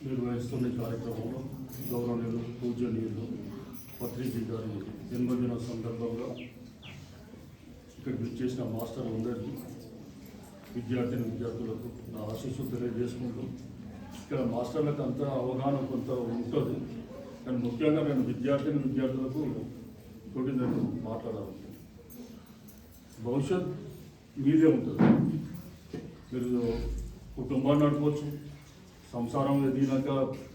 నిర్వహిస్తున్న కార్యక్రమంలో గౌరవనీయులు పూజనీయులు పత్రిజీ గారి జన్మదిన సందర్భంగా ఇక్కడికి విచ్చేసిన మాస్టర్లందరికీ విద్యార్థులకు నా ఆశీస్సులు తెలియజేసుకుంటూ ఇక్కడ మాస్టర్లకు అంత అవగాహన కొంత ఉంటుంది కానీ ముఖ్యంగా నేను విద్యార్థులకు తోటి నేను మాట్లాడాలి. భవిష్యత్ మీదే ఉంటుంది. మీరు కుటుంబాన్ని నడపవచ్చు, సంసారం ఎదిగినాక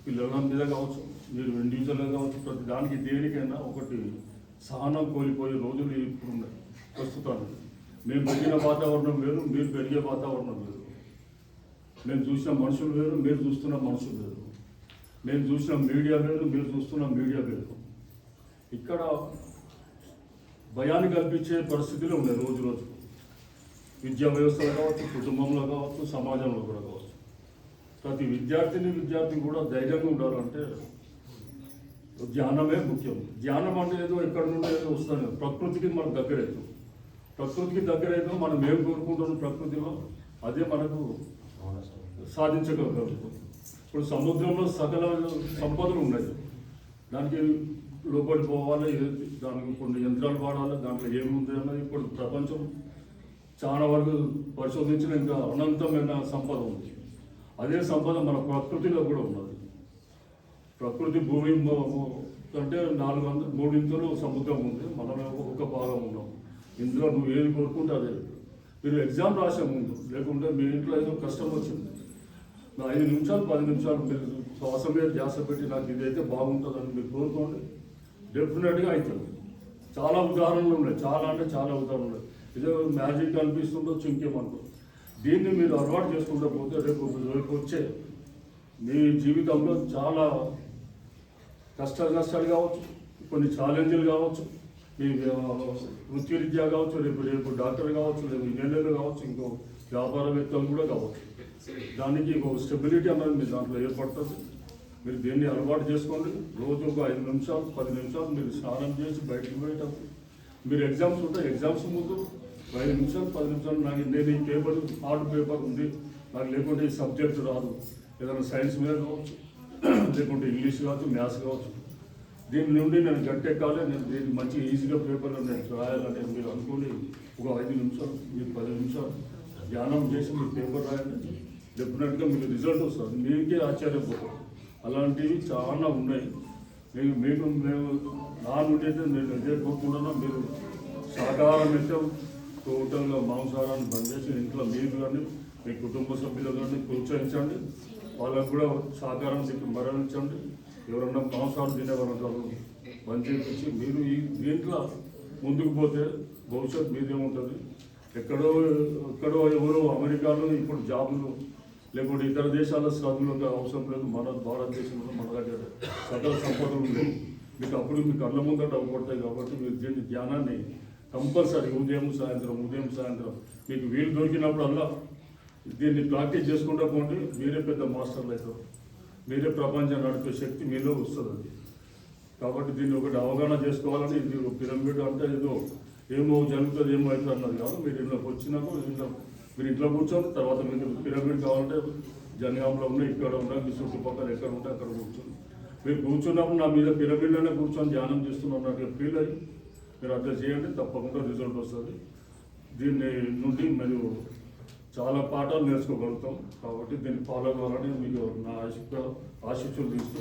పిల్లల మీద కావచ్చు, మీరు ఇండివిజువల్గా కావచ్చు, ప్రతి దానికి దేనికైనా ఒకటి సహనం కోల్పోయే రోజులు ఇప్పుడు ఉన్నాయి. ప్రస్తుతాన్ని మేము పెరిగిన వాతావరణం వేరు, మీరు పెరిగే వాతావరణం వేరు. మేము చూసిన మనుషులు వేరు, మీరు చూస్తున్న మనుషులు వేరు. మేము చూసిన మీడియా వేరు, మీరు చూస్తున్న మీడియా వేరు. ఇక్కడ భయాన్ని కల్పించే పరిస్థితులు ఉన్నాయి రోజు రోజు. విద్యా వ్యవస్థలో కావచ్చు, కుటుంబంలో కావచ్చు, సమాజంలో కూడా కావచ్చు. ప్రతి విద్యార్థి కూడా ధైర్యంగా ఉండాలంటే ధ్యానమే ముఖ్యం. ధ్యానం అంటే ఏదో ఎక్కడ నుండి ఏదో వస్తుంది. ప్రకృతికి మనం దగ్గరైతాం. ప్రకృతికి దగ్గరైతాం. మనం ఏం కోరుకుంటున్నాం ప్రకృతిలో అదే మనకు సాధించగలుగుతాం. ఇప్పుడు సముద్రంలో సకల సంపదలు ఉన్నాయి. దానికి లోపలి పోవాలి, దానికి కొన్ని యంత్రాలు వాడాలి. దాంట్లో ఏముంది అన్నది ఇప్పుడు ప్రపంచం చాలా వరకు పరిశోధించిన ఇంకా అనంతమైన సంపద ఉంది. అదే సంపద మన ప్రకృతిలో కూడా ఉన్నది. ప్రకృతి భూమి అంటే 3 సముద్రం ఉంది, మనం ఒక భాగం ఉన్నాం. ఇందులో నువ్వు ఏది కోరుకుంటే అదే. మీరు ఎగ్జామ్ రాసే ముందు లేకుంటే మీ ఇంట్లో ఏదో కష్టం వచ్చింది, 5 నిమిషాలు 10 నిమిషాలు మీరు శ్వాస మీద ధ్యాస పెట్టి నాకు ఇదైతే బాగుంటుందని మీరు కోరుకోండి, డెఫినెట్గా అవుతుంది. చాలా ఉదాహరణలు ఉన్నాయి, చాలా అంటే చాలా ఉదాహరణలు ఉన్నాయి. ఇదో మ్యాజిక్ అనిపిస్తుందో చింకేమనుకో. దీన్ని మీరు అలవాటు చేసుకుంటూ పోతే రేపు వచ్చే మీ జీవితంలో చాలా కష్టాలు కావచ్చు, కొన్ని ఛాలెంజ్లు కావచ్చు, మీ వృత్తిరీత్యా కావచ్చు, రేపు డాక్టర్ కావచ్చు, రేపు ఇంజనీర్లు కావచ్చు, ఇంకో వ్యాపారవేత్తలు కూడా కావచ్చు. దానికి ఒక స్టెబిలిటీ అన్నది మీ దాంట్లో ఏర్పడుతుంది. మీరు దీన్ని అలవాటు చేసుకోండి. రోజు ఒక 5 నిమిషాలు 10 నిమిషాలు మీరు స్నానం చేసి బయటకు పోయేటప్పుడు, మీరు ఎగ్జామ్స్ ఉంటాయి, ఎగ్జామ్స్ ముందు 5 నిమిషాలు 10 నిమిషాలు నేను ఈ పేపర్ హార్డ్ పేపర్ ఉంది నాకు, లేకుంటే ఈ సబ్జెక్ట్ రాదు, ఏదైనా సైన్స్ మీద కావచ్చు, లేకుంటే ఇంగ్లీష్ కావచ్చు, మ్యాథ్స్ కావచ్చు, దీని నుండి నేను గట్టెక్కాలి, నేను దీన్ని మంచి ఈజీగా పేపర్లో నేను రాయాలని మీరు అనుకుని ఒక 5 నిమిషాలు మీరు 10 నిమిషాలు ధ్యానం చేసి మీరు పేపర్ రాయండి. డెఫినెట్గా మీకు రిజల్ట్ వస్తుంది. మీకే ఆశ్చర్యపోతారు. అలాంటివి చాలా ఉన్నాయి. మేము నా నుండి అయితే నేను ఇదే కోరుకుంటున్నా. మీరు శాకాహారం అయితే టోటల్గా మాంసాహారాన్ని బంద్ చేసి ఇంట్లో మీరు కానీ మీ కుటుంబ సభ్యులు కానీ ప్రోత్సహించండి. వాళ్ళకు కూడా శాకాహారం మరణించండి. ఎవరన్నా మాంసాహారం తినేవారు బంద్ చేయించి మీరు దీంట్లో ముందుకు పోతే భవిష్యత్తు మీదేముంటుంది. ఎక్కడో ఎవరో అమెరికాలో ఇప్పుడు జాబులు లేకుంటే ఇతర దేశాల్లో శ్రమలు అవసరం లేదు. మన భారతదేశంలో మన దగ్గర సకల సంపదలు ఉన్నాయి. మీకు అప్పుడు మీ కళ్ళ ముందట అవ్వబడతాయి. కాబట్టి మీరు దీన్ని ధ్యానాన్ని కంపల్సరీ ఉదయం సాయంత్రం మీకు వీలు దొరికినప్పుడల్లా దీన్ని ప్రాక్టీస్ చేసుకుంటూ పోండి. మీరే పెద్ద మాస్టర్లు అవుతారు. మీరే ప్రపంచాన్ని నడిపే శక్తి మీలో వస్తుంది. కాబట్టి దీన్ని ఒకటి అవగాహన చేసుకోవాలని, ఇది పిరమిడ్ అంటే ఏదో ఏమో జరుగుతుంది ఏమో అవుతుంది అన్నది కాదు. మీరు ఇంట్లోకి వచ్చినప్పుడు మీరు ఇంట్లో కూర్చోండి. తర్వాత మీకు పిరమిడ్ కావాలంటే జనగాంలో ఉన్నాయి, ఇక్కడ ఉన్నాయి, మీ చుట్టుపక్కల ఎక్కడ ఉంటే అక్కడ కూర్చోండి. మీరు కూర్చున్నప్పుడు నా మీద పిరమిడ్లోనే కూర్చొని ధ్యానం చేస్తున్నట్టు ఫీల్ అయ్యి మీరు అట్లా చేయండి. తప్పకుండా రిజల్ట్ వస్తుంది. దీన్ని నుండి మీరు చాలా పాఠాలు నేర్చుకోగలుగుతాం. కాబట్టి దీన్ని ఫాలో కావాలని మీకు నా ఆశీస్సులు తీస్తూ